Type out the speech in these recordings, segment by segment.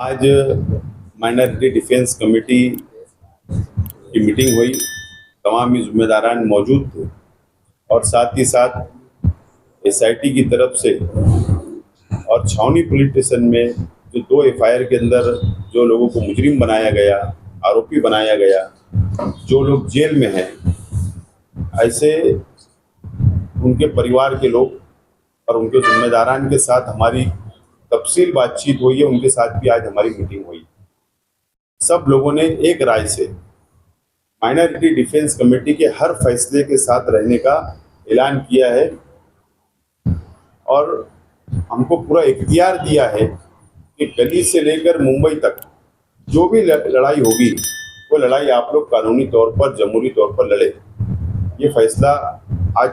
आज minority defence committee की meeting हुई। तमाम जिम्मेदारान मौजूद थे और साथ ही साथ एसआईटी की तरफ से और छावनी पुलिस स्टेशन में जो 2 एफआईआर के अंदर जो लोगों को मुजरिम बनाया गया, आरोपी बनाया गया, जो लोग जेल में हैं, ऐसे उनके परिवार के लोग और उनके जिम्मेदारान के साथ हमारी तफसील बातचीत हुई है। उनके साथ भी आज हमारी मीटिंग हुई। सब लोगों ने एक राय से माइनॉरिटी डिफेंस कमेटी के हर फैसले के साथ रहने का ऐलान किया है और हमको पूरा इख्तियार दिया है कि गली से लेकर मुंबई तक जो भी लड़ाई होगी वो लड़ाई आप लोग कानूनी तौर पर, जमहूरी तौर पर लड़े। ये फैसला आज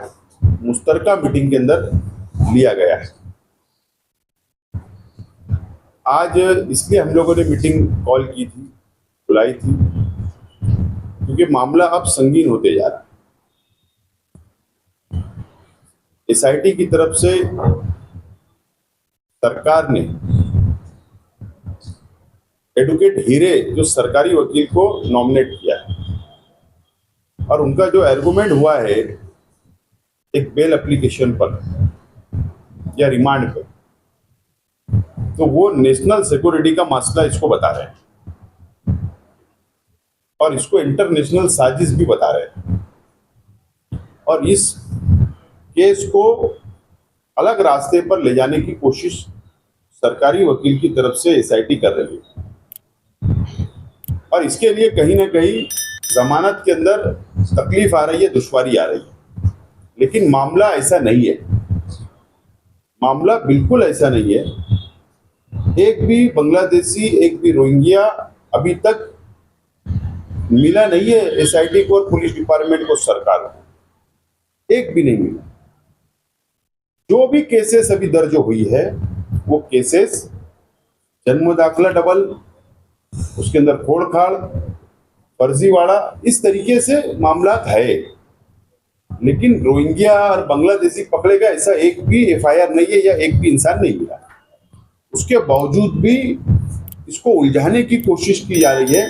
मुश्तरका मीटिंग के अंदर लिया गया है। आज इसलिए हम लोगों ने मीटिंग कॉल की थी, बुलाई थी, क्योंकि मामला अब संगीन होते जा रहा है। एसआईटी की तरफ से सरकार ने एडवोकेट हीरे जो सरकारी वकील को नॉमिनेट किया है और उनका जो आर्गुमेंट हुआ है एक बेल एप्लीकेशन पर या रिमांड पर, तो वो नेशनल सिक्योरिटी का मसला इसको बता रहे हैं और इसको इंटरनेशनल साजिश भी बता रहे हैं और इस केस को अलग रास्ते पर ले जाने की कोशिश सरकारी वकील की तरफ से एसआईटी कर रही है और इसके लिए कहीं ना कहीं जमानत के अंदर तकलीफ आ रही है, दुश्वारी आ रही है। लेकिन मामला ऐसा नहीं है, मामला बिल्कुल ऐसा नहीं है। एक भी बांग्लादेशी, एक भी रोहिंग्या अभी तक मिला नहीं है एसआईटी को और पुलिस डिपार्टमेंट को, सरकार को एक भी नहीं मिला। जो भी केसेस अभी दर्ज हुई है वो केसेस जन्म दाखिला डबल, उसके अंदर खोड़खाड़, फर्जीवाड़ा, इस तरीके से मामला है। लेकिन रोहिंग्या और बांग्लादेशी पकड़ेगा ऐसा एक भी एफआईआर नहीं है या एक भी इंसान नहीं मिला। उसके बावजूद भी इसको उलझाने की कोशिश की जा रही है।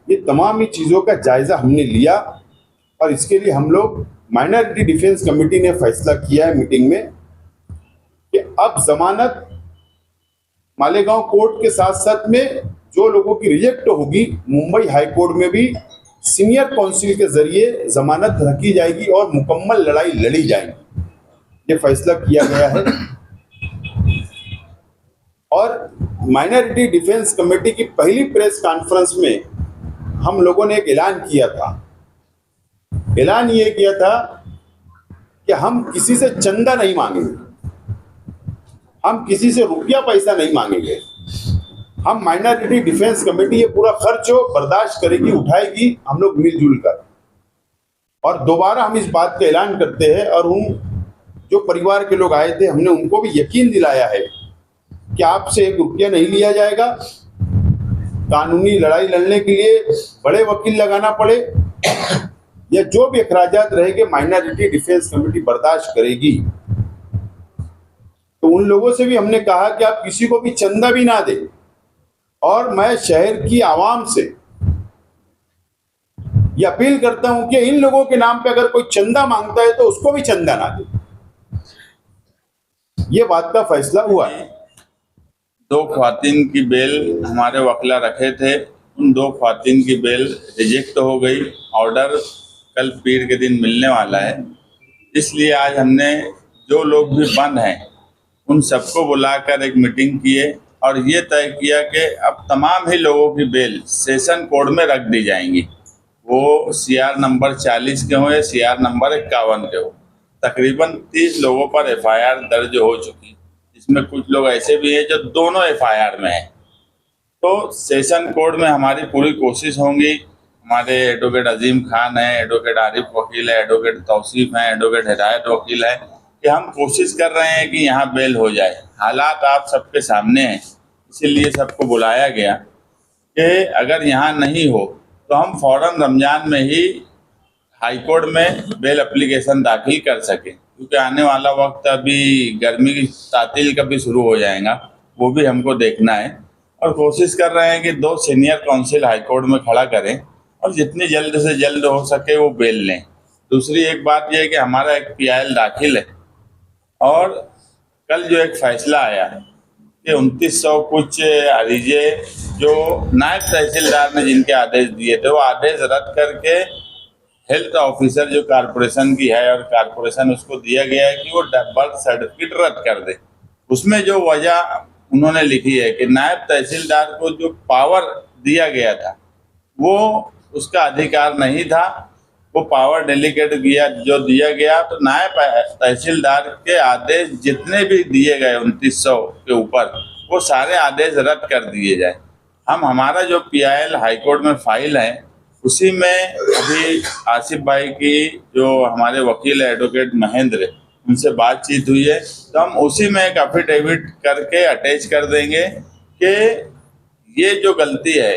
ये तमाम ही चीजों का जायजा हमने लिया और इसके लिए हम लोग माइनॉरिटी डिफेंस कमेटी ने फैसला किया है मीटिंग में कि अब जमानत मालेगांव कोर्ट के साथ साथ में जो लोगों की रिजेक्ट होगी, मुंबई हाई कोर्ट में भी सीनियर काउंसिल के जरिए जमानत रखी जाएगी और मुकम्मल लड़ाई लड़ी जाएगी। ये फैसला किया गया है और माइनॉरिटी डिफेंस कमेटी की पहली प्रेस कॉन्फ्रेंस में हम लोगों ने एक ऐलान किया था। ऐलान ये किया था कि हम किसी से चंदा नहीं मांगेंगे, हम किसी से रुपया पैसा नहीं मांगेंगे। हम माइनॉरिटी डिफेंस कमेटी ये पूरा खर्च बर्दाश्त करेगी, उठाएगी, हम लोग मिलजुल कर। और दोबारा हम इस बात का ऐलान करते हैं और उन जो परिवार के लोग आए थे हमने उनको भी यकीन दिलाया है कि आपसे 1 रुपया नहीं लिया जाएगा। कानूनी लड़ाई लड़ने के लिए बड़े वकील लगाना पड़े या जो भी अखराजात रहेंगे माइनॉरिटी डिफेंस कमेटी बर्दाश्त करेगी। तो उन लोगों से भी हमने कहा कि आप किसी को भी चंदा भी ना दें और मैं शहर की आवाम से ये अपील करता हूं कि इन लोगों के नाम पे अगर कोई चंदा मांगता है तो उसको भी चंदा ना दे। ये बात का फैसला हुआ है। 2 ख्वातीन की बेल हमारे वकीला रखे थे, उन 2 ख्वातीन की बेल रिजेक्ट हो गई। ऑर्डर कल पीर के दिन मिलने वाला है, इसलिए आज हमने जो लोग भी बंद हैं उन सबको बुलाकर एक मीटिंग किए और ये तय किया कि अब तमाम ही लोगों की बेल सेशन कोर्ट में रख दी जाएंगी, वो सीआर नंबर 40 के हों या सीआर नंबर 51 के हो। तकरीबन 30 लोगों पर एफआईआर दर्ज हो चुकी, इसमें कुछ लोग ऐसे भी हैं जो दोनों एफआईआर में हैं। तो सेशन कोर्ट में हमारी पूरी कोशिश होंगी। हमारे एडवोकेट अजीम खान हैं, एडवोकेट आरिफ वकील है, एडवोकेट तौसीफ हैं, एडवोकेट हिदायत वकील है कि हम कोशिश कर रहे हैं कि यहाँ बेल हो जाए। हालात आप सबके सामने हैं, इसीलिए सबको बुलाया गया कि अगर यहाँ नहीं हो तो हम फ़ौरन रमज़ान में ही हाई कोर्ट में बेल एप्लीकेशन दाखिल कर सकें, क्योंकि आने वाला वक्त अभी गर्मी की तातील का भी शुरू हो जाएगा। वो भी हमको देखना है और कोशिश कर रहे हैं कि 2 सीनियर काउंसिल हाईकोर्ट में खड़ा करें और जितनी जल्द से जल्द हो सके वो बेल लें। दूसरी एक बात यह है कि हमारा एक पीआईएल दाखिल है और कल जो एक फैसला आया है कि 2900 कुछ अरीजे जो नायब तहसीलदार ने जिनके आदेश दिए थे वो आदेश रद्द करके हेल्थ ऑफिसर जो कारपोरेशन की है और कारपोरेशन उसको दिया गया है कि वो बर्थ सर्टिफिकेट रद्द कर दे। उसमें जो वजह उन्होंने लिखी है कि नायब तहसीलदार को जो पावर दिया गया था वो उसका अधिकार नहीं था, वो पावर डेलीगेट दिया गया तो नायब तहसीलदार के आदेश जितने भी दिए गए 2900 के ऊपर वो सारे आदेश रद्द कर दिए जाए। हमारा जो पीआईएल हाईकोर्ट में फाइल है उसी में अभी आसिफ भाई की जो हमारे वकील है एडवोकेट महेंद्र, उनसे बातचीत हुई है तो हम उसी में एक एफिडेविट करके अटैच कर देंगे कि ये जो गलती है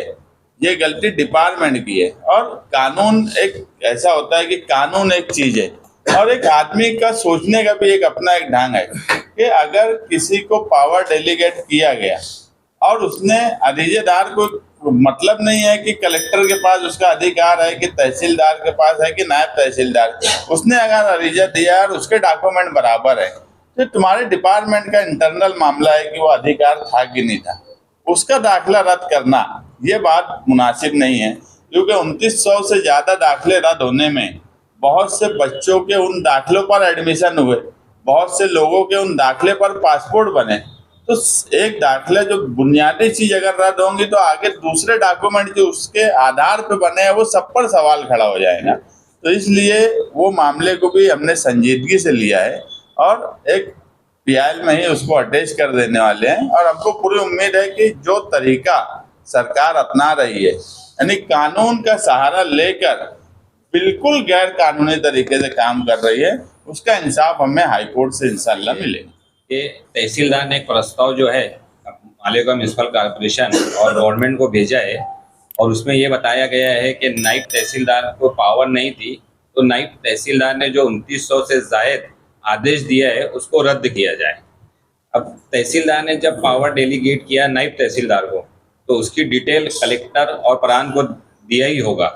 ये गलती डिपार्टमेंट की है। और कानून एक ऐसा होता है कि कानून एक चीज है और एक आदमी का सोचने का भी एक अपना एक ढंग है कि अगर किसी को पावर डेलीगेट किया गया और उसने अरीजेदार को मतलब नहीं है कि कलेक्टर के पास उसका अधिकार है कि तहसीलदार के पास है कि नायब तहसीलदार, उसने अगर अरीजा दिया और उसके डॉक्यूमेंट बराबर है तो तुम्हारे डिपार्टमेंट का इंटरनल मामला है कि वो अधिकार था कि नहीं था, उसका दाखिला रद्द करना ये बात मुनासिब नहीं है। क्योंकि 2900 से ज़्यादा दाखिले रद्द होने में बहुत से बच्चों के उन दाखिलों पर एडमिशन हुए, बहुत से लोगों के उन दाखिले पर पासपोर्ट बने, तो एक दाखिला जो बुनियादी चीज अगर रद्द होंगी तो आगे दूसरे डॉक्यूमेंट जो उसके आधार पर बने हैं वो सब पर सवाल खड़ा हो जाएगा। तो इसलिए वो मामले को भी हमने संजीदगी से लिया है और एक पीआईएल में ही उसको अटैच कर देने वाले हैं। और हमको पूरी उम्मीद है कि जो तरीका सरकार अपना रही है यानी कानून का सहारा लेकर बिल्कुल गैर कानूनी तरीके से काम कर रही है, उसका इंसाफ हमें हाईकोर्ट से इंशाल्लाह मिलेगा। ये तहसीलदार ने एक प्रस्ताव जो है मालेगांव म्यूनसिपल कॉर्पोरेशन और गवर्नमेंट को भेजा है और उसमें ये बताया गया है कि नायब तहसीलदार को पावर नहीं थी तो नायब तहसीलदार ने जो 2900 से जायद आदेश दिया है उसको रद्द किया जाए। अब तहसीलदार ने जब पावर डेलीगेट किया नायब तहसीलदार को तो उसकी डिटेल कलेक्टर और प्रांत को दिया ही होगा,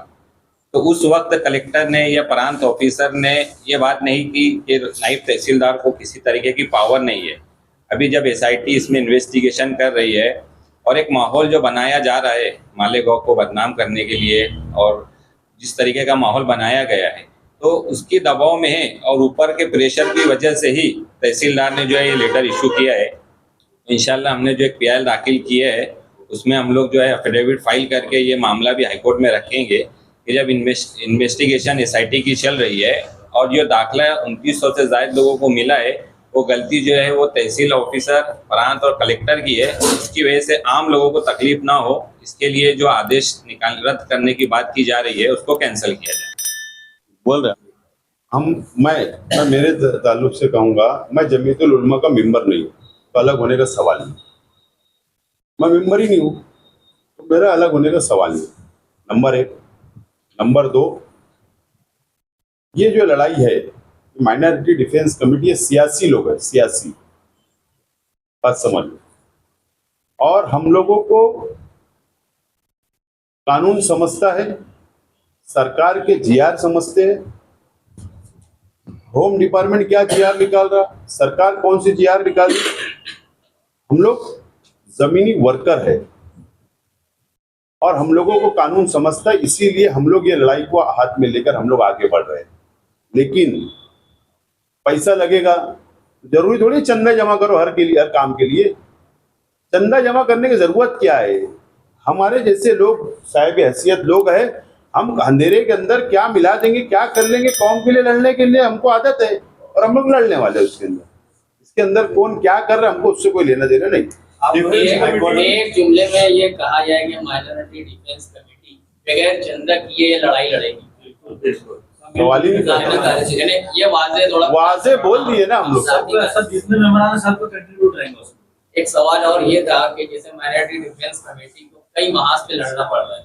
तो उस वक्त कलेक्टर ने या प्रांत ऑफिसर ने ये बात नहीं की कि नायब तहसीलदार को किसी तरीके की पावर नहीं है। अभी जब एसआईटी इसमें इन्वेस्टिगेशन कर रही है और एक माहौल जो बनाया जा रहा है मालेगांव को बदनाम करने के लिए और जिस तरीके का माहौल बनाया गया है तो उसकी दबाव में है और ऊपर के प्रेशर की वजह से ही तहसीलदार ने जो है ये लेटर इशू किया है। इंशाल्लाह हमने जो एक पीआईएल दाखिल किया है उसमें हम लोग जो है एफिडेविट फाइल करके ये मामला भी हाईकोर्ट में रखेंगे कि जब इन्वेस्टिगेशन एसआईटी की चल रही है और जो दाखला 2900 से ज़्यादा लोगों को मिला है वो गलती जो है वो तहसील ऑफिसर प्रांत और कलेक्टर की है, इसकी वजह से आम लोगों को तकलीफ ना हो इसके लिए जो आदेश रद्द करने की बात की जा रही है उसको कैंसिल किया जाए। बोल रहे मैं मेरे ताल्लुक से कहूँगा, मैं जमीयतुल उलमा का मेंबर नहीं हूँ तो अलग होने का सवाल नहीं, मैं मेंबर ही नहीं हूँ तो मेरा अलग होने का सवाल नहीं। नंबर 1। नंबर 2, ये जो लड़ाई है माइनॉरिटी डिफेंस कमेटी है, सियासी लोग है, सियासी बात समझ लो। और हम लोगों को कानून समझता है, सरकार के जीआर समझते हैं। होम डिपार्टमेंट क्या जीआर निकाल रहा, सरकार कौन सी जीआर निकाल रही, हम लोग जमीनी वर्कर है और हम लोगों को कानून समझता है, इसीलिए हम लोग ये लड़ाई को हाथ में लेकर हम लोग आगे बढ़ रहे हैं। लेकिन पैसा लगेगा, जरूरी थोड़ी चंदा जमा करो हर काम के लिए। चंदा जमा करने की जरूरत क्या है, हमारे जैसे लोग साहिब हैसियत लोग हैं, हम अंधेरे के अंदर क्या मिला देंगे, क्या कर लेंगे, कौम के लिए लड़ने के लिए हमको आदत है और हम लोग लड़ने वाले हैं उसके अंदर। इसके अंदर कौन क्या कर रहा है हमको उससे कोई लेना देना नहीं। एक जुमले में ये कहा जाए कि माइनॉरिटी डिफेंस कमेटी बगैर चंदा किए लड़ाई लड़ेगी, सवाल ही नहीं, ये वाजे बोल दिए ना हम लोग। सब जितने मेंबर सबको कंट्रीब्यूट रहेंगे उसमें। एक सवाल और ये था कि जैसे माइनॉरिटी डिफेंस कमेटी को कई महाज पे लड़ना पड़ रहा है,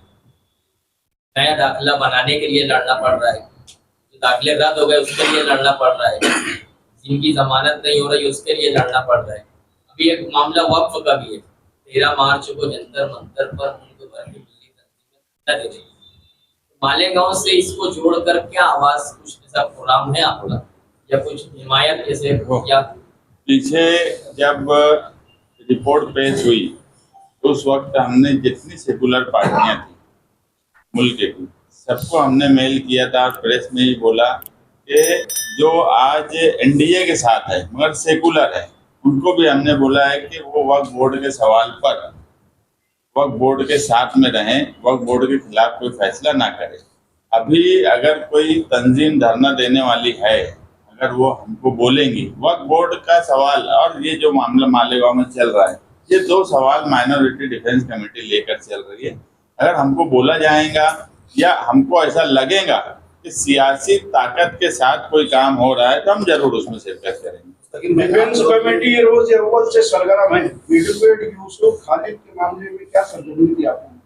नया दाखिला बनाने के लिए लड़ना पड़ रहा है, जो दाखिले रद्द हो गए उसके लिए लड़ना पड़ रहा है, जिनकी जमानत नहीं हो रही उसके लिए लड़ना पड़ रहा है। अभी एक मामला वक्फ का भी है। 13 मार्च को जंतर मंतर पर उनको भर्ती मिली तंजीमें दे रही है। मालेगांव से इसको जोड़कर क्या आवाज कुछ ऐसा प्रोग्राम है आपका या कुछ हिमायत जैसे या पीछे जब रिपोर्ट पेश हुई तो उस वक्त हमने जितनी सेकुलर पार्टियां थी मुल्क की सबको हमने मेल किया था और प्रेस में ही बोला कि जो आज एनडीए के साथ है मगर सेकुलर है उनको भी हमने बोला है कि वो वक्फ बोर्ड के सवाल पर वक्फ बोर्ड के साथ में रहें, वक्फ बोर्ड के खिलाफ कोई फैसला ना करें। अभी अगर कोई तंजीम धरना देने वाली है, अगर वो हमको बोलेंगी वक्फ बोर्ड का सवाल और ये जो मामला मालेगांव में चल रहा है, ये दो सवाल माइनॉरिटी डिफेंस कमेटी लेकर चल रही है। अगर हमको बोला जाएगा या हमको ऐसा लगेगा कि सियासी ताकत के साथ कोई काम हो रहा है तो हम जरूर उसमें शिरकत करेंगे। डिफेंस कमेटी रोज अव्वल से सरगर्म है। एडवोकेट यूसुफ खालिद के मामले में क्या सरगर्मी थी आपने?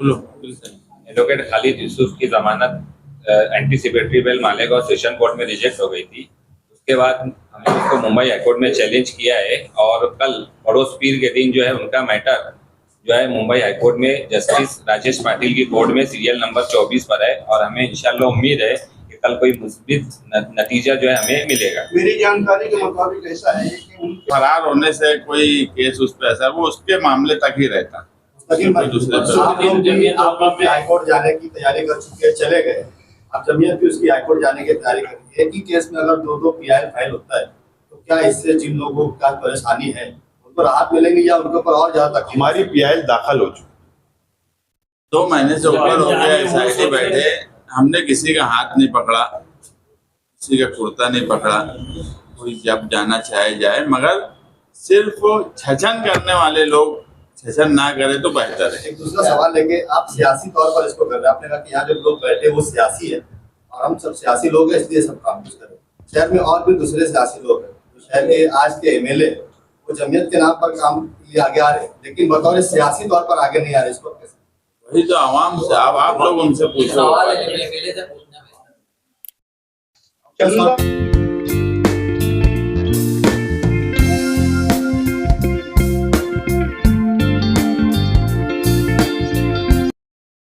बोलो। एडवोकेट खालिद यूसुफ की जमानत anticipatory bail Malegaon session court में रिजेक्ट हो गई थी। उसके बाद हमने उसको मुंबई हाईकोर्ट में चैलेंज किया है और कल पड़ोस पीर के दिन जो है उनका मैटर जो है मुंबई हाईकोर्ट में जस्टिस राजेश पाटिल की कोर्ट में सीरियल नंबर 24 पर है और हमें इंशाल्लाह उम्मीद है कि कल कोई मुस्बित नतीजा जो है हमें मिलेगा। मेरी जानकारी के मुताबिक ऐसा है कि उनके फरार होने से कोई केस उस पर ऐसा वो उसके मामले तक ही रहता। कोई दूसरे पर आप अपने हाईकोर्ट जाने की तैयारी कर चुके हैं, चले गए। अब जमीयत भी उसकी हाईकोर्ट जाने की तैयारी कर रही है। एक ही केस में अगर दो पीआई फाइल होता है तो क्या इससे जिन लोगों को क्या परेशानी है उनको राहत मिलेगी या उनके ऊपर और ज्यादा तकलीफ? हमारी पीआई दाखिल हो चुकी, 2 महीने से ऊपर हो गया एसआईटी बैठे, हमने किसी का हाथ नहीं पकड़ा, किसी का कुर्ता नहीं पकड़ा। कोई जब जाना चाहे जाए, मगर सिर्फ छचन करने वाले लोग छचन ना करे तो बेहतर है। एक दूसरा सवाल लेके आप सियासी तौर पर इसको कर रहे हैं। आपने कहा कि यहाँ जो लोग बैठे वो सियासी है और हम सब सियासी लोग हैं इसलिए सब काम कुछ करें। शहर में और भी दूसरे सियासी लोग हैं तो शहर के आज के एमएलए वो जमीयत के नाम पर काम के लिए आगे आ रहे हैं लेकिन बतौर सियासी तौर पर आगे नहीं आ रहे। इसको कैसे? वही तो आवाम से आप लोग उनसे पूछो। सवाल है एमएलए से पूछना है। चंदा